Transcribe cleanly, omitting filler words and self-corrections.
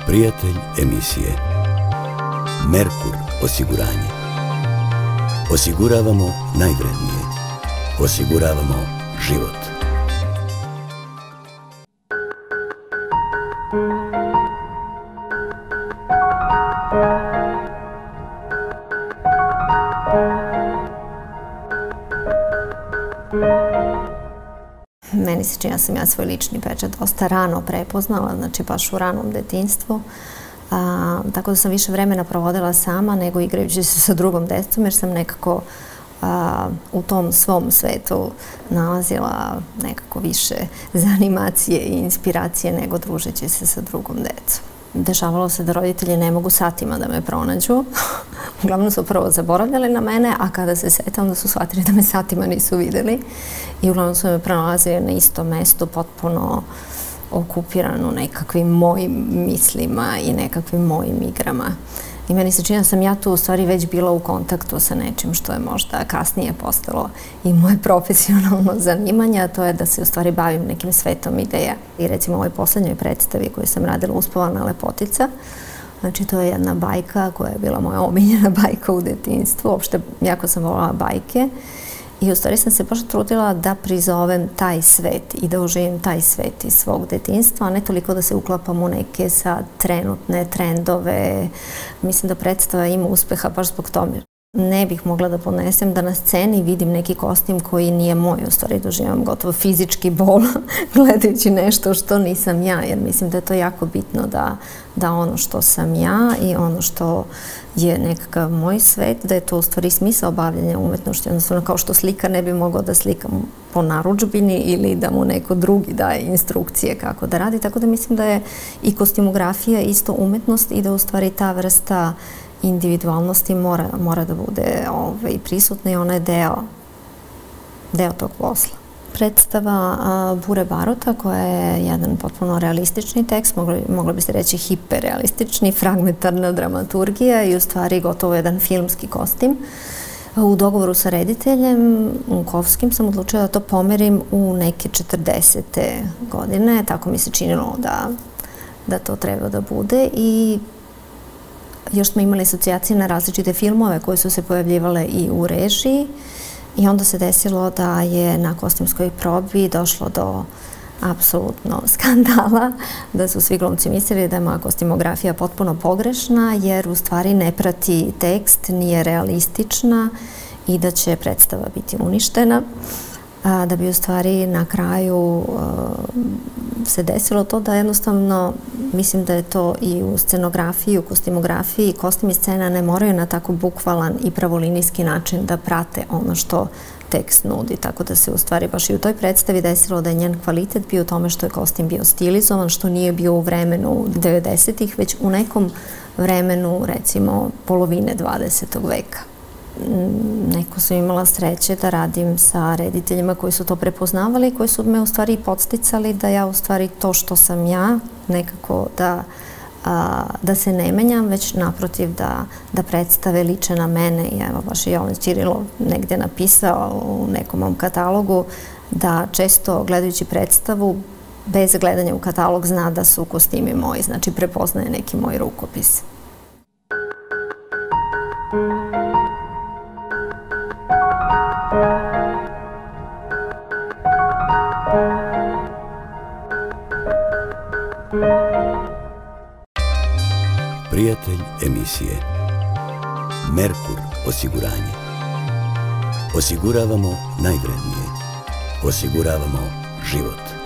Prijatelj emisije Merkur osiguranje. Osiguravamo najvrednije. Osiguravamo život. Meni se čini da sam ja svoj lični pečat dosta rano prepoznala, znači baš u ranom detinjstvu. Tako da sam više vremena provodila sama nego igrajući se sa drugom decom, jer sam nekako u tom svom svetu nalazila nekako više za animacije i inspiracije nego družeći se sa drugom decom. Dešavalo se da roditelji ne mogu satima da me pronađu. Uglavnom su prvo zaboravljali na mene, a kada se sete, onda su shvatili da me satima nisu videli. I uglavnom su me pronalazili na istom mestu, potpuno okupiranu nekakvim mojim mislima i nekakvim mojim igrama. I meni se čini da sam ja tu u stvari već bila u kontaktu sa nečim što je možda kasnije postalo i moje profesionalno zanimanje, a to je da se u stvari bavim nekim svetom ideja. I recimo u ovoj poslednjoj predstavi koju sam radila, Uspavana lepotica, znači to je jedna bajka koja je bila moja omiljena bajka u detinjstvu. Uopšte, jako sam voljela bajke. I u stvari sam se baš trudila da prizovem taj svet i da oživim taj svet iz svog detinjstva, a ne toliko da se uklapam u neke sad trenutne trendove. Mislim da predstava ima uspeha baš zbog tome. Ne bih mogla da podnesem da na sceni vidim neki kostim koji nije moj. U stvari doživim gotovo fizički bol gledajući nešto što nisam ja, jer mislim da je to jako bitno da ono što sam ja i ono što je nekakav moj svet, da je to u stvari smisao bavljanja umetnošću. Jednostavno, kao što slikar ne bi mogao da slika po narudžbini ili da mu neko drugi daje instrukcije kako da radi. Tako da mislim da je i kostimografija isto umetnost i da u stvari ta vrsta individualnosti mora da bude prisutna i ona je deo tog posla. Predstava Bure Baruta, koja je jedan potpuno realistični tekst, moglo bi se reći hiperrealistični, fragmentarna dramaturgija i u stvari gotovo jedan filmski kostim. U dogovoru sa rediteljem Unkovskim sam odlučila da to pomerim u neke 40. godine, tako mi se činilo da to treba da bude i još smo imali asocijacije na različite filmove koje su se pojavljivale i u režiji i onda se desilo da je na kostimskoj probi došlo do apsolutno skandala, da su svi glumci mislili da je moja kostimografija potpuno pogrešna jer u stvari ne prati tekst, nije realistična i da će predstava biti uništena. Da bi u stvari na kraju se desilo to da jednostavno, mislim da je to i u scenografiji, u kostimografiji, kostim i scena ne moraju na tako bukvalan i pravolinijski način da prate ono što tekst nudi. Tako da se u stvari baš i u toj predstavi desilo da je njen kvalitet bio u tome što je kostim bio stilizovan, što nije bio u vremenu 90-ih, već u nekom vremenu, recimo, polovine 20. veka. Neko sam imala sreće da radim sa rediteljima koji su to prepoznavali i koji su me u stvari podsticali da ja u stvari to što sam ja nekako da se ne menjam, već naprotiv da predstave liče na mene. I evo baš i Jovan Ćirilov negdje napisao u nekom mom katalogu da često gledajući predstavu bez gledanja u katalog zna da su kostimi moji, znači prepoznaje neki moj rukopis. Prijatelj emisije Merkur osiguranje. Osiguravamo najvrednije. Osiguravamo život.